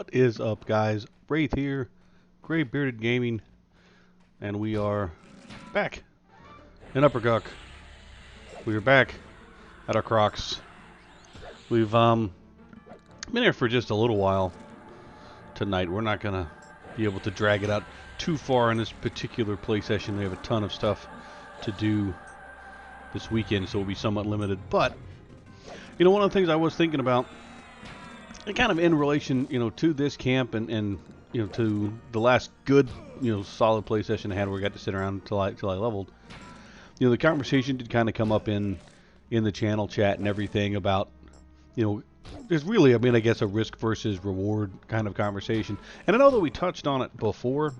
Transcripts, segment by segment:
What is up, guys? Wraith here, Gray Bearded Gaming, and we are back in Uppercuck. We are back at our Crocs. We've been here for just a little while tonight. We're not gonna be able to drag it out too far in this particular play session. We have a ton of stuff to do this weekend, so we'll be somewhat limited. But you know, one of the things I was thinking about, and kind of in relation, to this camp and to the last good, solid play session I had where we got to sit around till I leveled. The conversation did kind of come up in the channel chat and everything about, there's really, I guess, a risk versus reward kind of conversation. And I know that we touched on it before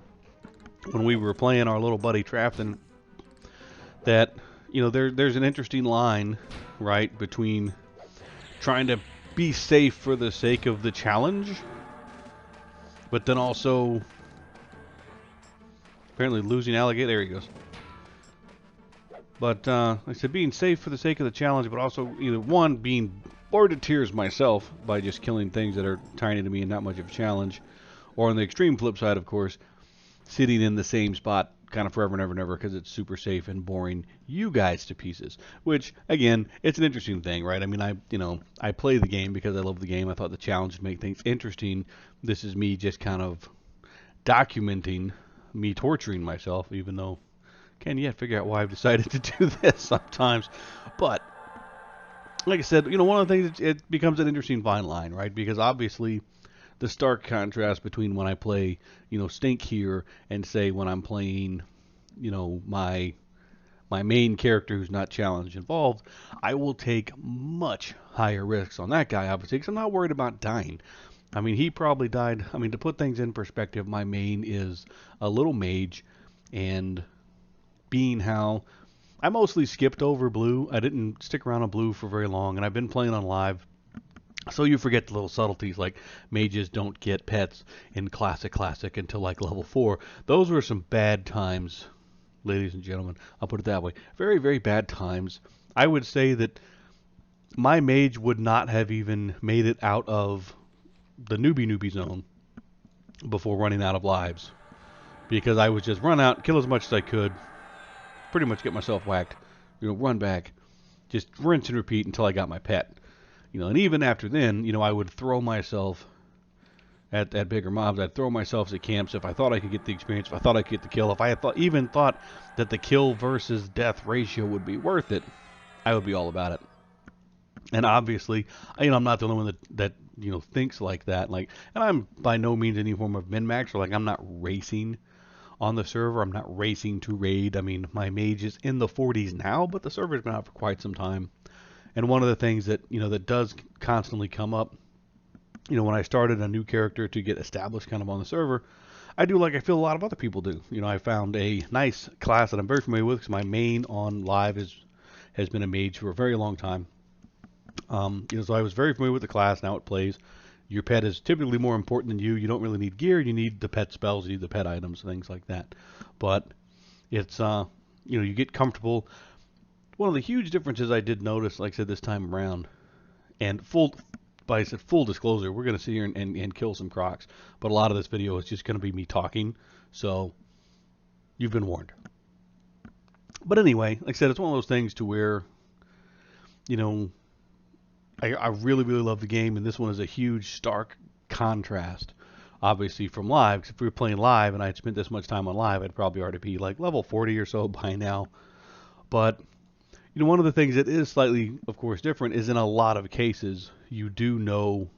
when we were playing our little buddy Trafton, that, there's an interesting line, right, between trying to be safe for the sake of the challenge, but then also apparently losing alligator. There he goes. But like I said, being safe for the sake of the challenge, but also either one, being bored to tears myself by just killing things that are tiny to me and not much of a challenge, or on the extreme flip side, of course, sitting in the same spot kind of forever and ever and ever because it's super safe and boring you guys to pieces. Which, again, it's an interesting thing, right? I mean, I play the game because I love the game. I thought the challenge would make things interesting. This is me just kind of documenting me torturing myself, even though I can't yet figure out why I've decided to do this sometimes. But like I said, one of the things, it becomes an interesting fine line, right? Because obviously the stark contrast between when I play, Stink here and say when I'm playing, my main character who's not challenge involved, I will take much higher risks on that guy, obviously, because I'm not worried about dying. I mean, he probably died. I mean, to put things in perspective, my main is a little mage, and being how I mostly skipped over blue. I didn't stick around on blue for very long, and I've been playing on live. So you forget the little subtleties, like mages don't get pets in Classic until like level 4. Those were some bad times, ladies and gentlemen. I'll put it that way. Very, very bad times. I would say that my mage would not have even made it out of the newbie zone before running out of lives. Because I would just run out, kill as much as I could, pretty much get myself whacked, run back, just rinse and repeat until I got my pet. And even after then, I would throw myself at bigger mobs. I'd throw myself at camps if I thought I could get the experience, if I thought I could get the kill. If I had even thought that the kill versus death ratio would be worth it, I would be all about it. And obviously, I'm not the only one that thinks like that. And I'm by no means any form of min-max, or I'm not racing on the server. I'm not racing to raid. I mean, my mage is in the 40s now, but the server's been out for quite some time. And one of the things that, that does constantly come up, when I started a new character to get established kind of on the server, I feel a lot of other people do. I found a nice class that I'm very familiar with because my main on live has been a mage for a very long time. So I was very familiar with the class, now it plays. Your pet is typically more important than you. You don't really need gear. You need the pet spells, you need the pet items, things like that. But it's, you get comfortable. One of the huge differences I did notice, like I said, this time around, and full disclosure, we're going to sit here and kill some crocs, but a lot of this video is just going to be me talking, so you've been warned. But anyway, like I said, it's one of those things to where, I really, really love the game, and this one is a huge, stark contrast, obviously, from live, because if we were playing live and I'd spent this much time on live, I'd probably already be like level 40 or so by now. But one of the things that is slightly, of course, different is in a lot of cases, you do know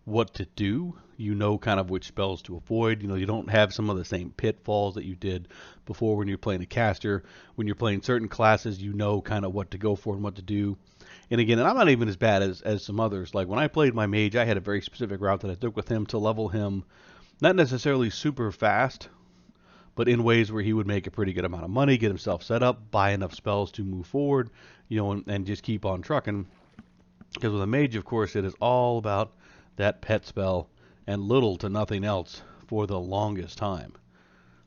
what to do. You know kind of which spells to avoid. You don't have some of the same pitfalls that you did before when you're playing a caster. When you're playing certain classes, you know kind of what to go for and what to do. And again, and I'm not even as bad as some others. Like when I played my mage, I had a very specific route that I took with him to level him, not necessarily super fast, but in ways where he would make a pretty good amount of money, get himself set up, buy enough spells to move forward, and just keep on trucking. Because with a mage, of course, it is all about that pet spell and little to nothing else for the longest time.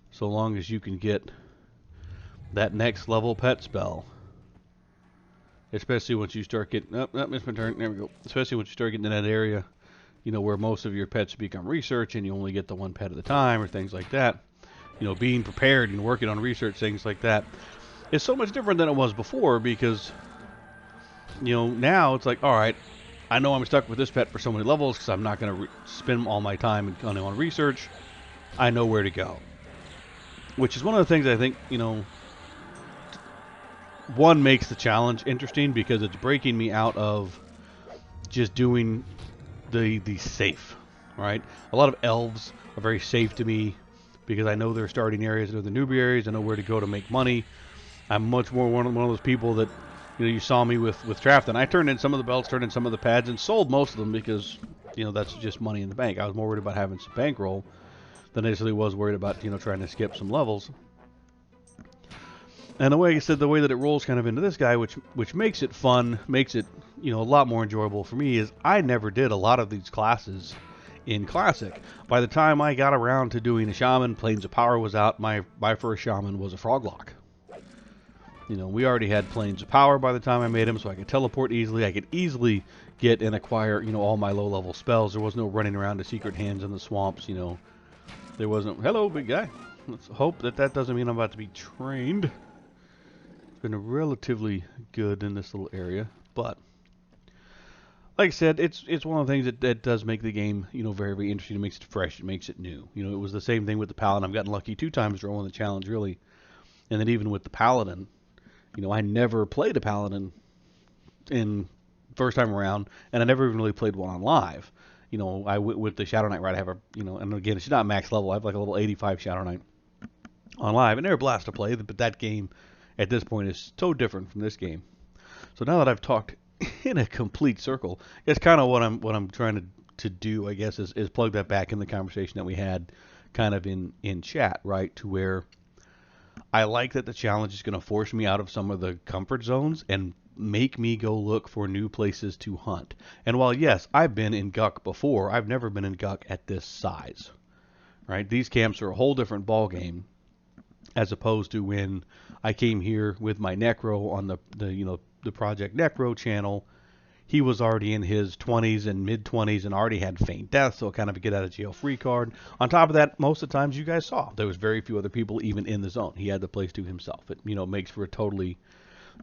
So long as you can get that next level pet spell, especially once you start getting, missed my turn, there we go. Especially once you start getting in that area, you know, where most of your pets become research and you only get the one pet at a time or things like that. You know, being prepared and working on research, things like that, is so much different than it was before because, you know, now it's like, all right, I know I'm stuck with this pet for so many levels because I'm not going to spend all my time on research. I know where to go. Which is one of the things I think, you know, one makes the challenge interesting because it's breaking me out of just doing the safe, right? A lot of elves are very safe to me because I know their starting areas, they're the newbie areas, I know where to go to make money. I'm much more one of those people that, you know, you saw me with Trafton. I turned in some of the belts, turned in some of the pads, and sold most of them because, you know, that's just money in the bank. I was more worried about having some bankroll than I necessarily was worried about, you know, trying to skip some levels. And the way I said, the way that it rolls kind of into this guy, which makes it fun, makes it, you know, a lot more enjoyable for me, is I never did a lot of these classes in Classic. By the time I got around to doing a Shaman, Plains of Power was out. My first Shaman was a Froglock. You know, we already had Plains of Power by the time I made him, so I could teleport easily. I could easily get and acquire, you know, all my low-level spells. There was no running around to secret hands in the swamps, you know. There wasn't... Hello, big guy. Let's hope that that doesn't mean I'm about to be trained. Been relatively good in this little area, but like I said, it's one of the things that does make the game, you know, very, very interesting. It makes it fresh. It makes it new. You know, it was the same thing with the Paladin. I've gotten lucky 2 times rolling the challenge, really. And then even with the Paladin, you know, I never played a Paladin in first time around, and I never even really played one on live. You know, with the Shadow Knight, right, I have a, you know, and again, it's not max level. I have like a level 85 Shadow Knight on live, and they're a blast to play, but that game at this point is so different from this game. So now that I've talked in a complete circle, it's kind of what I'm trying to do, I guess, is plug that back in the conversation that we had kind of in chat, right? To where I like that the challenge is going to force me out of some of the comfort zones and make me go look for new places to hunt. And while, yes, I've been in Guck before, I've never been in Guck at this size, right? These camps are a whole different ball game as opposed to when I came here with my Necro on the you know, the Project Necro channel. He was already in his 20s and mid-20s and already had Feint Death, so kind of a get-out-of-jail-free card. On top of that, most of the times you guys saw, there was very few other people even in the zone. He had the place to himself. It, you know, makes for a totally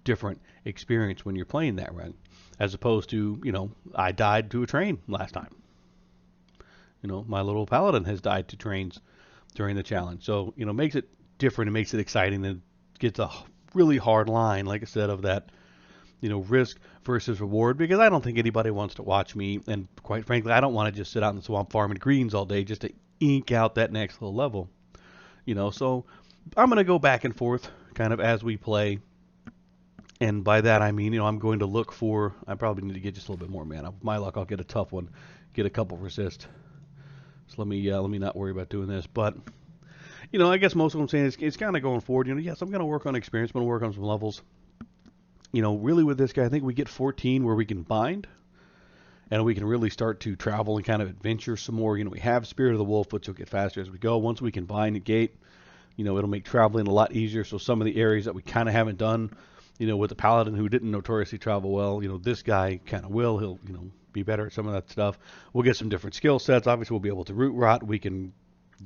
different experience when you're playing that run, as opposed to, you know, I died to a train last time. You know, my little Paladin has died to trains during the challenge. So, you know, makes it different. It makes it exciting and gets a really hard line, like I said, of that, you know, risk versus reward, because I don't think anybody wants to watch me, and quite frankly, I don't want to just sit out in the swamp farming greens all day just to ink out that next little level, you know. So I'm going to go back and forth kind of as we play, and by that I mean, you know, I'm going to look for, I probably need to get just a little bit more mana. With my luck, I'll get a tough one, get a couple resist. So let me not worry about doing this, but you know, I guess most of what I'm saying is it's kind of going forward. You know, yes, I'm going to work on experience. I'm going to work on some levels. You know, really with this guy, I think we get 14 where we can bind. And we can really start to travel and kind of adventure some more. You know, we have Spirit of the Wolf, which will get faster as we go. Once we can bind a gate, you know, it'll make traveling a lot easier. So some of the areas that we kind of haven't done, you know, with the Paladin who didn't notoriously travel well, you know, this guy kind of will. He'll, you know, be better at some of that stuff. We'll get some different skill sets. Obviously, we'll be able to root rot. We can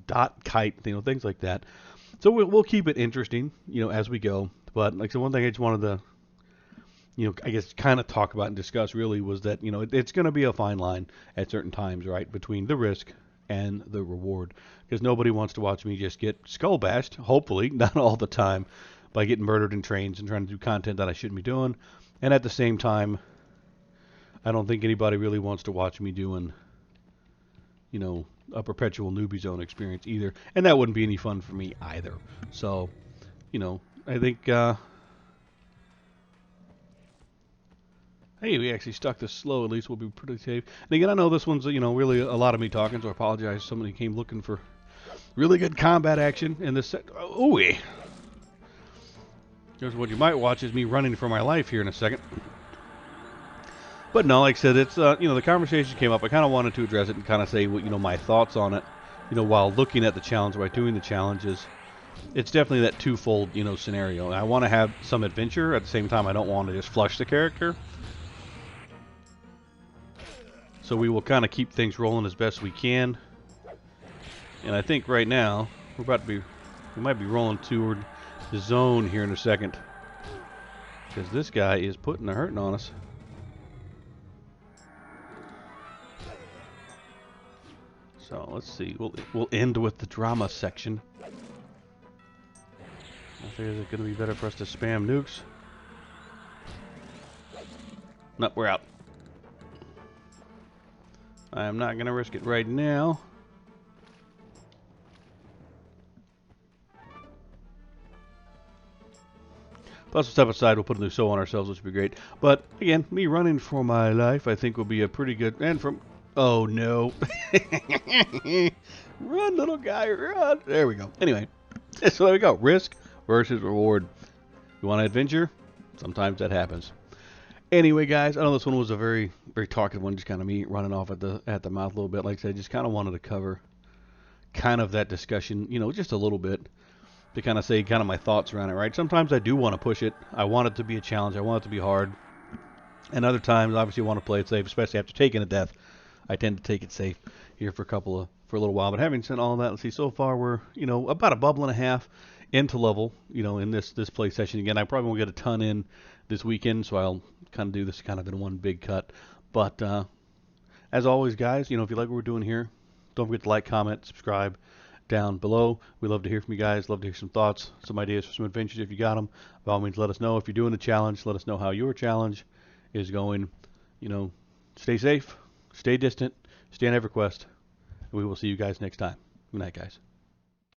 dot kite, you know, things like that. So we'll keep it interesting, you know, as we go. But like I said, one thing I just wanted to, you know, I guess kind of talk about and discuss really was that, you know, it's going to be a fine line at certain times, right, between the risk and the reward, because nobody wants to watch me just get skull bashed, hopefully, not all the time, by getting murdered in trains and trying to do content that I shouldn't be doing. And at the same time, I don't think anybody really wants to watch me doing, you know, a perpetual newbie zone experience either, and that wouldn't be any fun for me either. So, you know, I think hey, we actually stuck this slow. At least we'll be pretty safe. And again, I know this one's, you know, really a lot of me talking, so I apologize. Somebody came looking for really good combat action in this set. Ooh, here's what you might watch is me running for my life here in a second. But no, like I said, it's, you know, the conversation came up. I kind of wanted to address it and kind of say, what, you know, my thoughts on it, you know, while looking at the challenge, while doing the challenges. It's definitely that twofold, you know, scenario. I want to have some adventure. At the same time, I don't want to just flush the character. So we will kind of keep things rolling as best we can. And I think right now we might be rolling toward the zone here in a second, because this guy is putting a hurting on us. So let's see. We'll end with the drama section. I figure it's going to be better for us to spam nukes. No, we're out. I am not going to risk it right now. Plus, we'll step aside. We'll put a new soul on ourselves, which would be great. But again, me running for my life, I think will be a pretty good. And from oh no, run, little guy, run! There we go. Anyway, so there we go. Risk versus reward. You want an adventure? Sometimes that happens. Anyway, guys, I know this one was a very, very talkative one, just kind of me running off at the mouth a little bit. Like I said, just kind of wanted to cover kind of that discussion, you know, just a little bit, to kind of say kind of my thoughts around it, right? Sometimes I do want to push it. I want it to be a challenge. I want it to be hard. And other times, obviously, I want to play it safe, especially after taking a death. I tend to take it safe here for a little while. But having said all that, let's see. So far, we're, you know, about a bubble and a half into level, you know, in this play session. Again, I probably won't get a ton in this weekend, so I'll kind of do this kind of in one big cut. But as always, guys, you know, if you like what we're doing here, don't forget to like, comment, subscribe down below. We love to hear from you guys. Love to hear some thoughts, some ideas for some adventures if you got them. By all means, let us know. If you're doing the challenge, let us know how your challenge is going. You know, stay safe, stay distant, stay on EverQuest, and we will see you guys next time. Good night, guys.